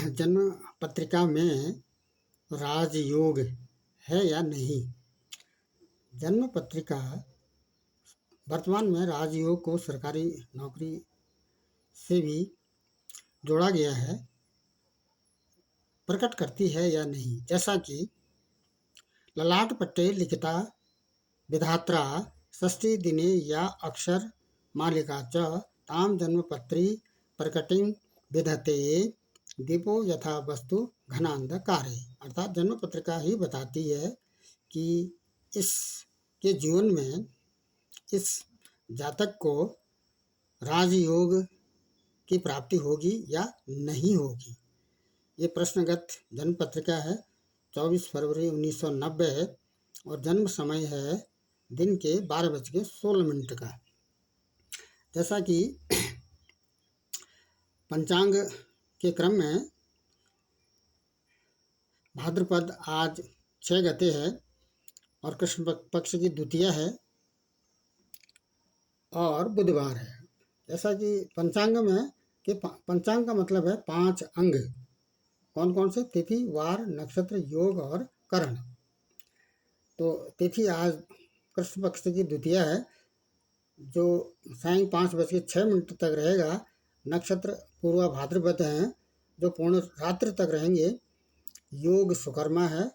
जन्म पत्रिका में राजयोग है या नहीं। जन्म पत्रिका वर्तमान में राजयोग को सरकारी नौकरी से भी जोड़ा गया है, प्रकट करती है या नहीं। जैसा कि ललाट पट्टे लिखिता विधात्रा षष्ठी दिने या अक्षर मालिका च ताम जन्मपत्री प्रकटिंग विधते दीपो यथा वस्तु घनांधकारे। अर्थात जन्म पत्रिका ही बताती है कि इसके जीवन में इस जातक को राजयोग की प्राप्ति होगी या नहीं होगी। ये प्रश्नगत जन्म पत्रिका है। 24 फरवरी 1990 और जन्म समय है दिन के 12:16 का। जैसा कि पंचांग के क्रम में भाद्रपद आज 6 गते है और कृष्ण पक्ष की द्वितीया है और बुधवार है। जैसा कि पंचांग में कि पंचांग का मतलब है 5 अंग। कौन कौन से? तिथि, वार, नक्षत्र, योग और करण। तो तिथि आज कृष्ण पक्ष की द्वितीया है जो सायं 5:06 तक रहेगा। नक्षत्र पूर्वा भाद्रपद हैं जो पूर्ण रात्रि तक रहेंगे। योग सुकर्मा है,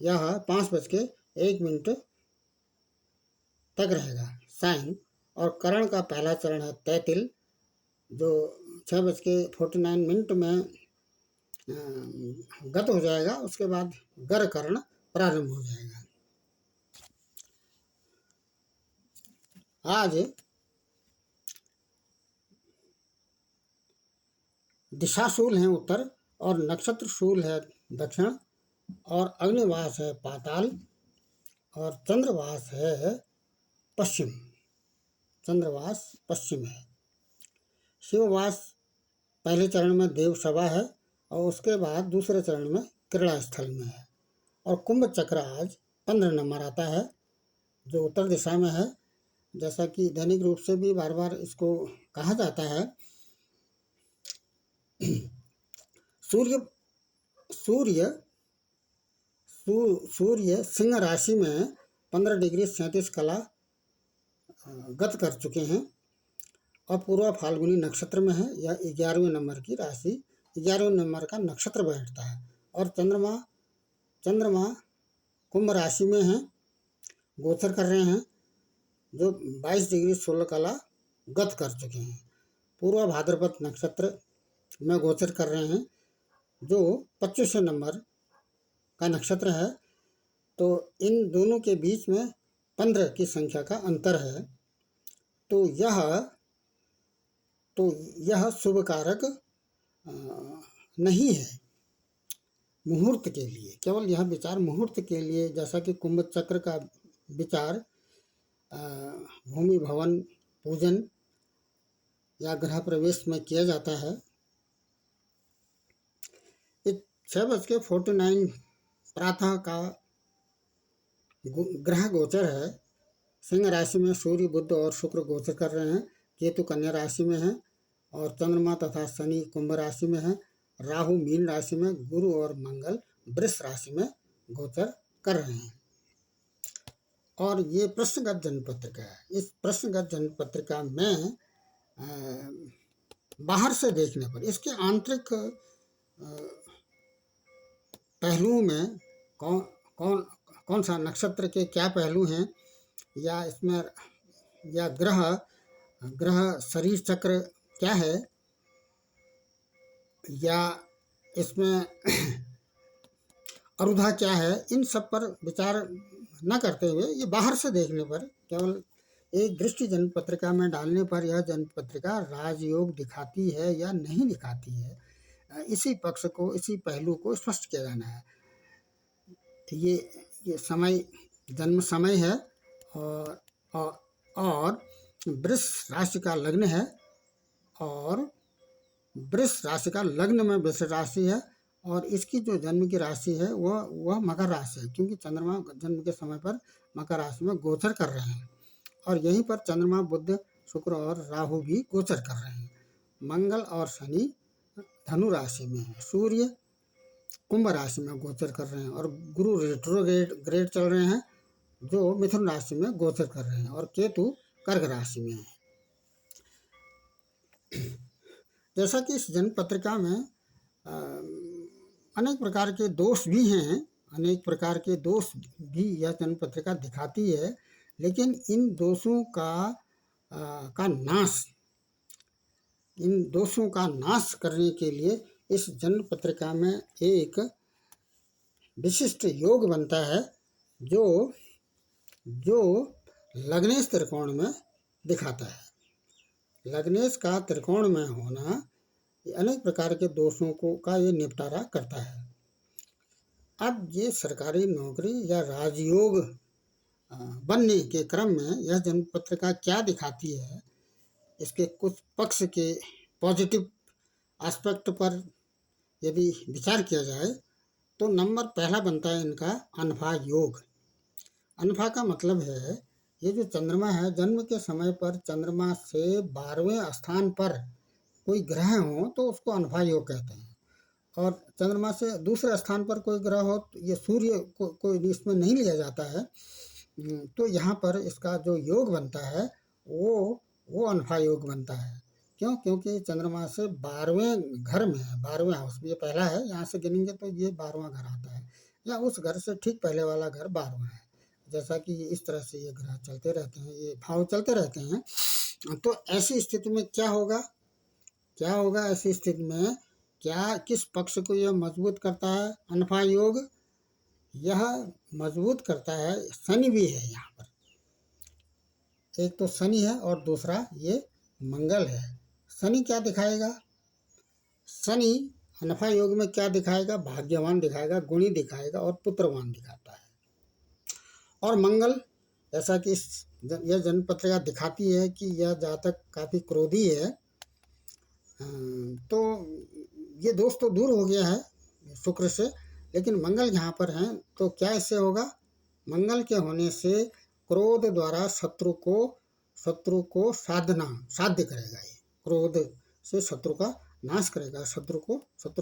यह 5:01 तक रहेगा सायं। और करण का पहला चरण है तैतिल जो 6:49 में गत हो जाएगा। उसके बाद गर करण प्रारंभ हो जाएगा। आज दिशाशूल है उत्तर और नक्षत्र शूल है दक्षिण और अग्निवास है पाताल और चंद्रवास है पश्चिम। चंद्रवास पश्चिम है। शिववास पहले चरण में देव सभा है और उसके बाद दूसरे चरण में क्रीड़ा स्थल में है। और कुंभ चक्र आज 15 नंबर आता है जो उत्तर दिशा में है। जैसा कि दैनिक रूप से भी बार बार इसको कहा जाता है। सूर्य सिंह राशि में 15 डिग्री 37 कला गत कर चुके हैं और पूर्वा फाल्गुनी नक्षत्र में है। यह 11वें नंबर की राशि, 11वें नंबर का नक्षत्र बैठता है। और चंद्रमा कुंभ राशि में है, गोचर कर रहे हैं जो 22 डिग्री 16 कला गत कर चुके हैं। पूर्वा भाद्रपद नक्षत्र में गोचर कर रहे हैं जो 25वें नंबर का नक्षत्र है। तो इन दोनों के बीच में 15 की संख्या का अंतर है। तो यह शुभ कारक नहीं है मुहूर्त के लिए। केवल यह विचार मुहूर्त के लिए, जैसा कि कुंभ चक्र का विचार भूमि भवन पूजन या गृह प्रवेश में किया जाता है। 6:49 प्रातः का ग्रह गोचर है। सिंह राशि में सूर्य, बुध और शुक्र गोचर कर रहे हैं। केतु कन्या राशि में है और चंद्रमा तथा शनि कुंभ राशि में है। राहु मीन राशि में, गुरु और मंगल वृष राशि में गोचर कर रहे हैं। और ये प्रश्नगत जन्म पत्रिका है। इस प्रश्नगत जन्म पत्रिका में बाहर से देखने पर इसके आंतरिक पहलुओं में कौन सा नक्षत्र के क्या पहलू हैं, या इसमें या ग्रह शरीर चक्र क्या है, या इसमें अरुधा क्या है, इन सब पर विचार न करते हुए ये बाहर से देखने पर, केवल एक दृष्टि जन्म पत्रिका में डालने पर यह जन्म पत्रिका राजयोग दिखाती है या नहीं दिखाती है, इसी पक्ष को, इसी पहलू को स्पष्ट किया जाना है। ये समय जन्म समय है और वृष राशि का लग्न है और वृष राशि का लग्न में वृष राशि है और इसकी जो जन्म की राशि है वह मकर राशि है, क्योंकि चंद्रमा जन्म के समय पर मकर राशि में गोचर कर रहे हैं और यहीं पर चंद्रमा, बुध, शुक्र और राहु भी गोचर कर रहे हैं। मंगल और शनि धनु राशि में है, सूर्य कुंभ राशि में गोचर कर रहे हैं और गुरु रेट्रोग्रेड ग्रेड चल रहे हैं जो मिथुन राशि में गोचर कर रहे हैं और केतु कर्क राशि में है। जैसा कि इस जन्म पत्रिका में अनेक प्रकार के दोष भी हैं, अनेक प्रकार के दोष भी यह जन्म पत्रिका दिखाती है, लेकिन इन दोषों का नाश करने के लिए इस जन्म पत्रिका में एक विशिष्ट योग बनता है जो लग्नेश त्रिकोण में दिखाता है। लग्नेश का त्रिकोण में होना अनेक प्रकार के दोषों का ये निपटारा करता है। अब ये सरकारी नौकरी या राजयोग बनने के क्रम में यह जन्म पत्रिका क्या दिखाती है, इसके कुछ पक्ष के पॉजिटिव एस्पेक्ट पर यदि विचार किया जाए तो नंबर पहला बनता है इनका अनफा योग। अनफा का मतलब है ये जो चंद्रमा है, जन्म के समय पर चंद्रमा से 12वें स्थान पर कोई ग्रह हो तो उसको अनफा योग कहते हैं, और चंद्रमा से दूसरे स्थान पर कोई ग्रह हो तो ये सूर्य को कोई इसमें नहीं लिया जाता है, तो यहाँ पर इसका जो योग बनता है वो अनफा योग बनता है। क्यों? क्योंकि चंद्रमा से 12वें घर में है, 12वें हाउस में, ये पहला है, यहाँ से गिनेंगे तो ये 12वां घर आता है, या उस घर से ठीक पहले वाला घर 12वां है। जैसा कि इस तरह से ये ग्रह चलते रहते हैं, ये भाव चलते रहते हैं। तो ऐसी स्थिति में क्या होगा ऐसी स्थिति में किस पक्ष को यह मजबूत करता है अनफा योग? यह मजबूत करता है, शनि भी है यहाँ पर, एक तो शनि है और दूसरा ये मंगल है। शनि क्या दिखाएगा? शनि अनफा योग में क्या दिखाएगा? भाग्यवान दिखाएगा, गुणी दिखाएगा और पुत्रवान दिखाता है। और मंगल, जैसा कि यह जन्म पत्रिका दिखाती है कि यह जातक काफ़ी क्रोधी है, तो ये दोष तो दूर हो गया है शुक्र से, लेकिन मंगल यहाँ पर हैं तो क्या इससे होगा? मंगल के होने से क्रोध द्वारा शत्रु को साध्य करेगा। ये क्रोध से शत्रु का नाश करेगा, शत्रु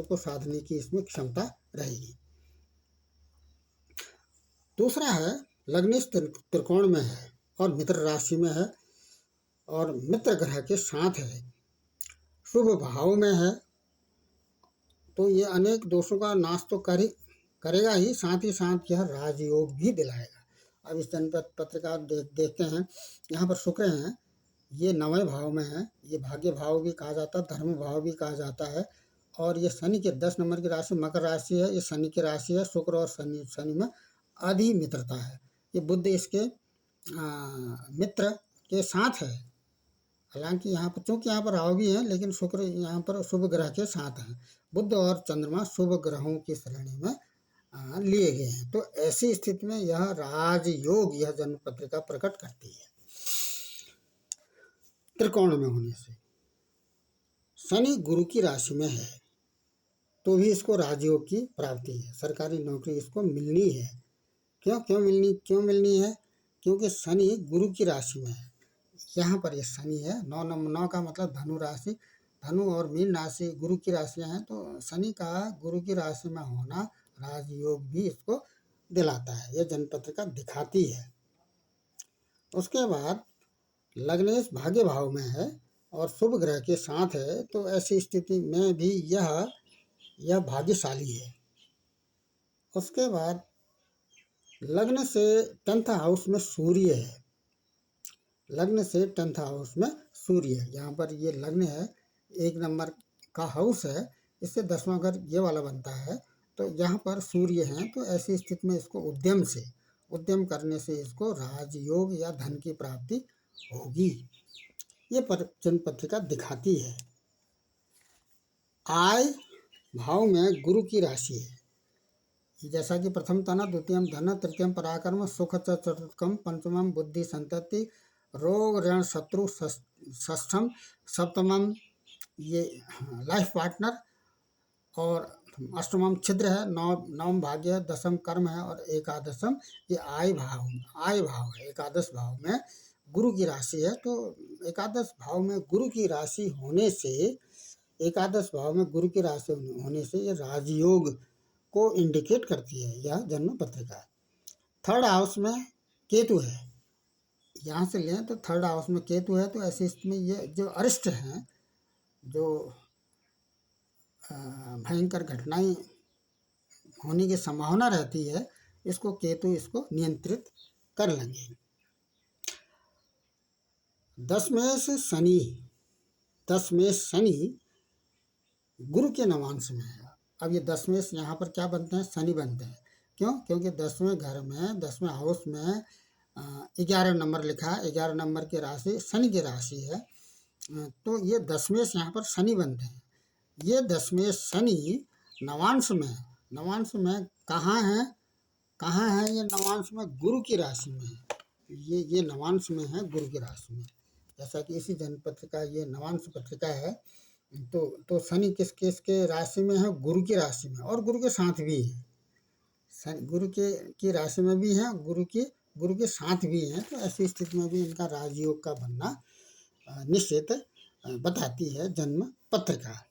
को साधने की इसमें क्षमता रहेगी। दूसरा है लग्नेश त्रिकोण में है और मित्र राशि में है और मित्र ग्रह के साथ है, शुभ भाव में है, तो ये अनेक दोषों का नाश तो करेगा ही साथ यह राजयोग भी दिलाएगा। अब इस जन्म पत्रिका देखते हैं, यहाँ पर शुक्र हैं, ये 9वें भाव में है, ये भाग्य भाव भी कहा जाता है, धर्म भाव भी कहा जाता है, और ये शनि के 10 नंबर की राशि मकर राशि है, ये शनि की राशि है। शुक्र और शनि में आधी मित्रता है। ये बुध इसके मित्र के साथ है, हालांकि यहाँ पर चूंकि यहाँ पर राहु भी है, लेकिन शुक्र यहाँ पर शुभ ग्रह के साथ हैं। बुध और चंद्रमा शुभ ग्रहों की श्रेणी में लिए गए हैं। तो ऐसी स्थिति में यह राजयोग यह जन्म पत्रिका प्रकट करती है त्रिकोण में होने से। शनि गुरु की राशि में है तो भी इसको राजयोग की प्राप्ति है, सरकारी नौकरी इसको मिलनी है। क्यों मिलनी है? क्योंकि शनि गुरु की राशि में है। यहाँ पर ये शनि है, 9 का मतलब धनु राशि, धनु और मीन राशि गुरु की राशियाँ हैं, तो शनि का गुरु की राशि में होना राजयोग भी इसको दिलाता है, यह जन्म पत्रिका दिखाती है। उसके बाद लग्नेश भाग्य भाव में है और शुभ ग्रह के साथ है, तो ऐसी स्थिति में भी यह भाग्यशाली है। उसके बाद लग्न से 10th हाउस में सूर्य है, लग्न से 10th हाउस में सूर्य है। यहाँ पर ये लग्न है, 1 नंबर का हाउस है, इससे 10वां घर ये वाला बनता है, तो यहाँ पर सूर्य हैं, तो ऐसी स्थिति में इसको उद्यम करने से इसको राजयोग या धन की प्राप्ति होगी, ये जन्म पत्रिका दिखाती है। आय भाव में गुरु की राशि है, जैसा कि प्रथम तना, द्वितीयम धन, तृतीयम पराक्रम, सुख चतुर्थकम, पंचमम बुद्धि संतति, रोग ऋण शत्रु षष्ठम, सप्तमम ये लाइफ पार्टनर, और अष्टमम छिद्र है, नवम भाग्य है, 10म कर्म है, और एकादशम ये आय भाव है। एकादश भाव में गुरु की राशि है, तो एकादश भाव में गुरु की राशि होने से एकादश भाव में गुरु की राशि होने से ये राजयोग को इंडिकेट करती है यह जन्म पत्रिका। थर्ड हाउस में केतु है, यहाँ से लें तो थर्ड हाउस में केतु है, तो ऐसी स्थिति में ये जो अरिष्ट हैं, जो भयंकर घटनाएं होने की संभावना रहती है, इसको केतु इसको नियंत्रित कर लेंगे। दसवें शनि गुरु के नवांश में है। अब ये दसवें यहाँ पर क्या बनते हैं, शनि बनते हैं। क्यों? क्योंकि 10वें घर में 10वें हाउस में 11 नंबर लिखा है, 11 नंबर की राशि शनि की राशि है, तो ये दसवें से यहाँ पर शनि बनते हैं। ये दसवें शनि नवांश में कहाँ है ये नवांश में गुरु की राशि में है। ये नवांश में है गुरु की राशि में, जैसा कि इसी जन्म पत्रिका ये नवांश पत्रिका है। तो शनि किसके राशि में है, गुरु की राशि में, और गुरु के साथ भी है, गुरु की राशि में भी है, गुरु के साथ भी है। तो ऐसी स्थिति में भी इनका राजयोग का बनना निश्चित बताती है जन्म पत्रिका।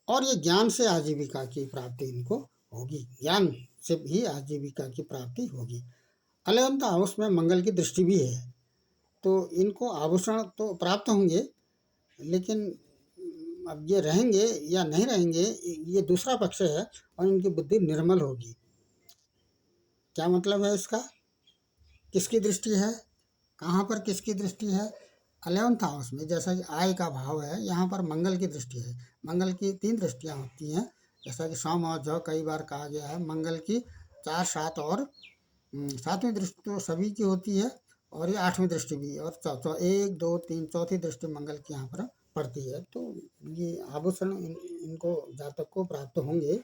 और ये ज्ञान से आजीविका की प्राप्ति इनको होगी, ज्ञान से भी आजीविका की प्राप्ति होगी। 11th हाउस में मंगल की दृष्टि भी है, तो इनको आभूषण तो प्राप्त होंगे, लेकिन अब ये रहेंगे या नहीं रहेंगे ये दूसरा पक्ष है, और इनकी बुद्धि निर्मल होगी। क्या मतलब है इसका? किसकी दृष्टि है, कहाँ पर किसकी दृष्टि है? 11th हाउस में, जैसा कि आय का भाव है, यहाँ पर मंगल की दृष्टि है। मंगल की 3 दृष्टियाँ होती हैं, जैसा कि सौम और जौ कई बार कहा गया है। मंगल की 4, 7 और 7वीं दृष्टि तो सभी की होती है, और ये 8वीं दृष्टि भी, और 1, 2, 3 चौथी दृष्टि मंगल की यहाँ पर पड़ती है। तो ये आभूषण इनको जातक को प्राप्त होंगे,